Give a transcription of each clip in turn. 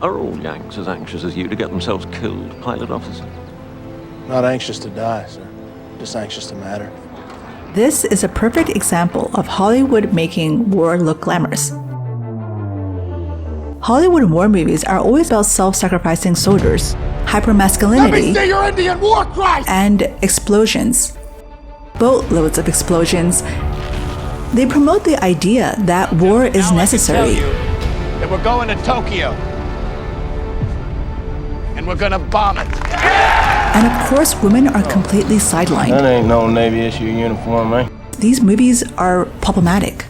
Are all Yanks as anxious as you to get themselves killed, pilot officer? Not anxious to die, sir. Just anxious to matter. This is a perfect example of Hollywood making war look glamorous. Hollywood war movies are always about self-sacrificing soldiers, hypermasculinity, your Indian war cry! and explosions. Boatloads of explosions. They promote the idea that war is necessary. I can tell you that we're going to Tokyo. And we're gonna bomb it. And of course, women are completely sidelined. That ain't no Navy issue uniform, man. These movies are problematic.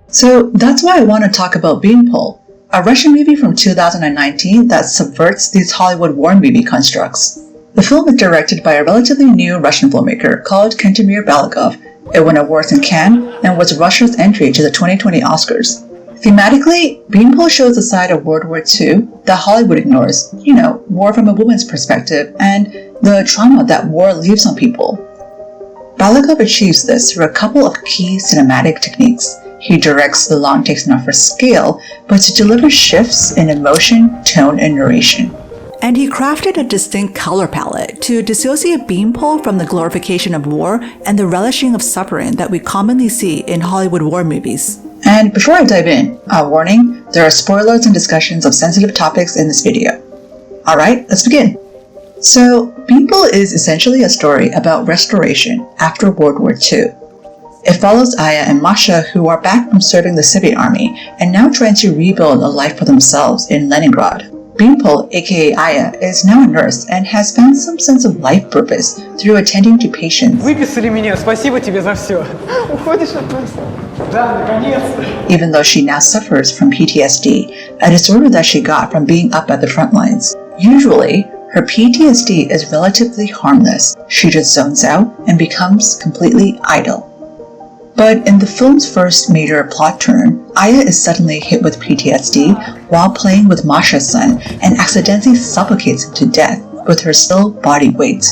So that's why I want to talk about Beanpole, a Russian movie from 2019 that subverts these Hollywood war movie constructs. The film is directed by a relatively new Russian filmmaker called Kantemir Balagov. It won awards in Cannes and was Russia's entry to the 2020 Oscars. Thematically, Beanpole shows a side of World War II that Hollywood ignores, war from a woman's perspective and the trauma that war leaves on people. Balagov achieves this through a couple of key cinematic techniques. He directs the long takes not for scale, but to deliver shifts in emotion, tone, and narration. And he crafted a distinct color palette to dissociate Beanpole from the glorification of war and the relishing of suffering that we commonly see in Hollywood war movies. And before I dive in, a warning, there are spoilers and discussions of sensitive topics in this video. Alright, let's begin. So, Beanpole is essentially a story about restoration after World War II. It follows Aya and Masha, who are back from serving the Soviet army and now trying to rebuild a life for themselves in Leningrad. Beanpole, aka Aya, is now a nurse and has found some sense of life purpose through attending to patients. Выписали меня, спасибо тебе за все. Уходишь от нас? Да, наконец-то. Even though she now suffers from PTSD, a disorder that she got from being up at the front lines. Usually, her PTSD is relatively harmless. She just zones out and becomes completely idle. But in the film's first major plot turn, Aya is suddenly hit with PTSD while playing with Masha's son and accidentally suffocates him to death with her still body weight.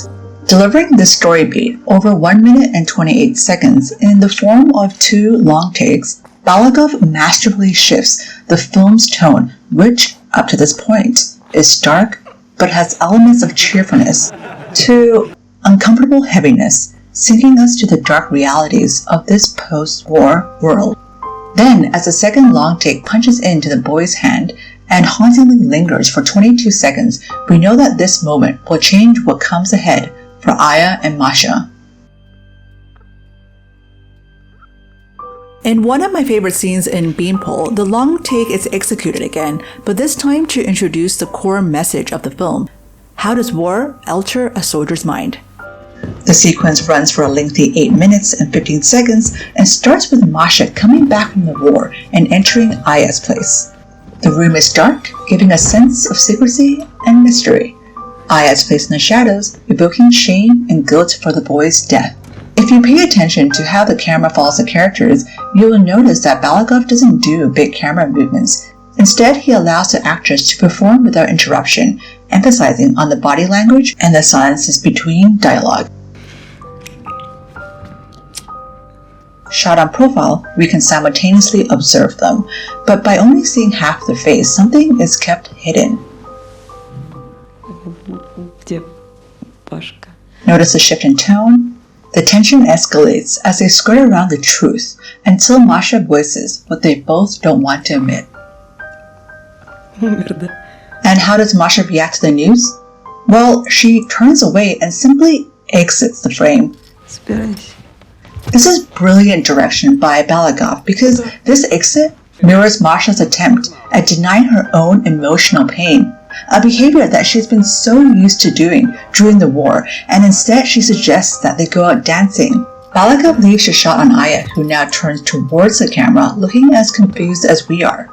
Delivering this story beat over 1 minute and 28 seconds in the form of 2 long takes, Balagov masterfully shifts the film's tone, which, up to this point, is dark but has elements of cheerfulness, to uncomfortable heaviness, sinking us to the dark realities of this post-war world. Then, as the second long take punches into the boy's hand and hauntingly lingers for 22 seconds, we know that this moment will change what comes ahead for Aya and Masha. In one of my favorite scenes in Beanpole, the long take is executed again, but this time to introduce the core message of the film. How does war alter a soldier's mind? The sequence runs for a lengthy 8 minutes and 15 seconds and starts with Masha coming back from the war and entering Aya's place. The room is dark, giving a sense of secrecy and mystery. Aya is placed in the shadows, evoking shame and guilt for the boy's death. If you pay attention to how the camera follows the characters, you will notice that Balagov doesn't do big camera movements. Instead, he allows the actress to perform without interruption, emphasizing on the body language and the silences between dialogue. Shot on profile, we can simultaneously observe them, but by only seeing half their face, something is kept hidden. Notice the shift in tone. The tension escalates as they skirt around the truth until Masha voices what they both don't want to admit. And how does Masha react to the news? Well, she turns away and simply exits the frame. This is brilliant direction by Balagov because this exit mirrors Masha's attempt at denying her own emotional pain, a behavior that she's been so used to doing during the war, and instead she suggests that they go out dancing. Balagov leaves the shot on Aya, who now turns towards the camera, looking as confused as we are.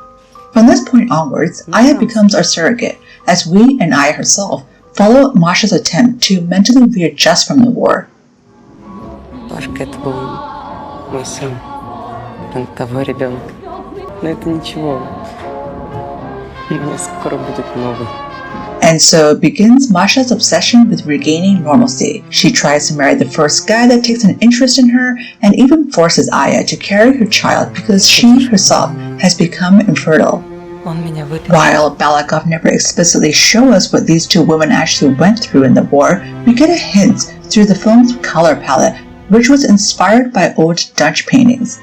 From this point onwards, Aya becomes our surrogate, as we and Aya herself follow Masha's attempt to mentally readjust from the war. Пашка, это был мой сын, того ребенка. Но это ничего. У меня скоро будет новый. And so begins Masha's obsession with regaining normalcy. She tries to marry the first guy that takes an interest in her and even forces Aya to carry her child because she herself has become infertile. While Balagov never explicitly shows us what these two women actually went through in the war, we get a hint through the film's color palette, which was inspired by old Dutch paintings.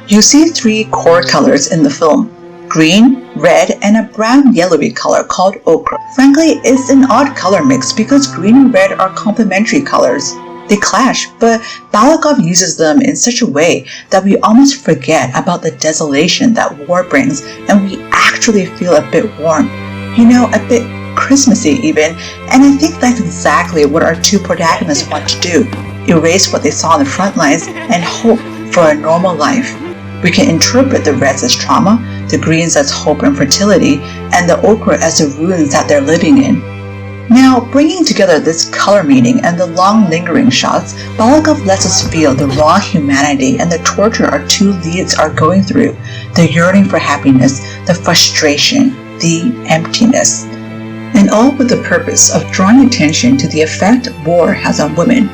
You see three core colors in the film: green, red, and a brown-yellowy color called ochre. Frankly, it's an odd color mix because green and red are complementary colors. They clash, but Balagov uses them in such a way that we almost forget about the desolation that war brings, and we actually feel a bit warm. You know, a bit Christmassy even, and I think that's exactly what our two protagonists want to do: erase what they saw on the front lines and hope for a normal life. We can interpret the reds as trauma, the greens as hope and fertility, and the ochre as the ruins that they're living in. Now, bringing together this color meaning and the long lingering shots, Balagov lets us feel the raw humanity and the torture our two leads are going through, the yearning for happiness, the frustration, the emptiness, and all with the purpose of drawing attention to the effect war has on women.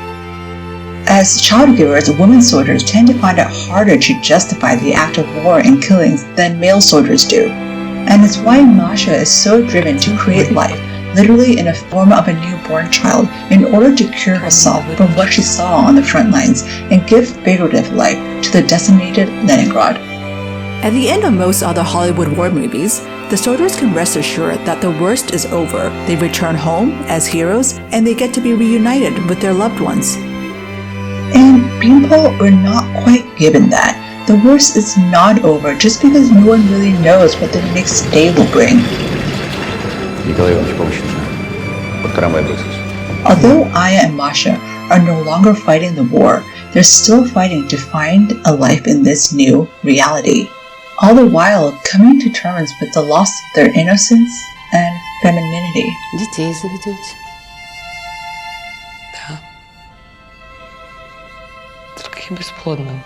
As childgivers, women soldiers tend to find it harder to justify the act of war and killings than male soldiers do, and it's why Masha is so driven to create life, literally in a form of a newborn child, in order to cure herself from what she saw on the front lines and give figurative life to the decimated Leningrad. At the end of most other Hollywood war movies, the soldiers can rest assured that the worst is over. They return home as heroes and they get to be reunited with their loved ones. In Beanpole, we're not quite given that. The worst is not over just because no one really knows what the next day will bring. Although Aya and Masha are no longer fighting the war, they're still fighting to find a life in this new reality, all the while coming to terms with the loss of their innocence and femininity. Детей заведете? Да. Только я бесплодна.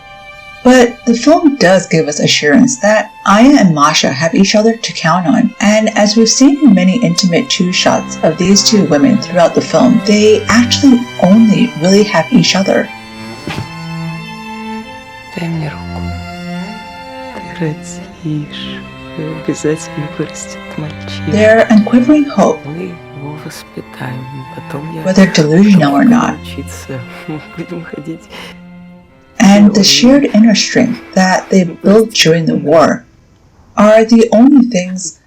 But the film does give us assurance that Aya and Masha have each other to count on, and as we've seen in many intimate two-shots of these two women throughout the film, they actually only really have each other. Дай мне руку. Ты родишь. Обязательно вырастет мальчик. Their unquivering hope, Мы его воспитаем. Потом я... whether delusional or not, учиться. Будем ходить. and the shared inner strength that they built during the war are the only things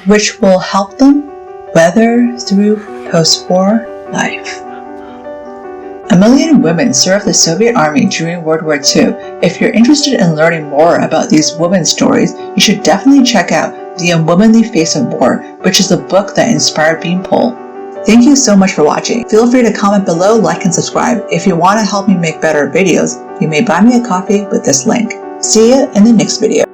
which will help them weather through post-war life. A million women served the Soviet army during World War II. If you're interested in learning more about these women's stories, you should definitely check out The Unwomanly Face of War, which is the book that inspired Beanpole. Thank you so much for watching. Feel free to comment below, like, and subscribe. If you want to help me make better videos, you may buy me a coffee with this link. See you in the next video.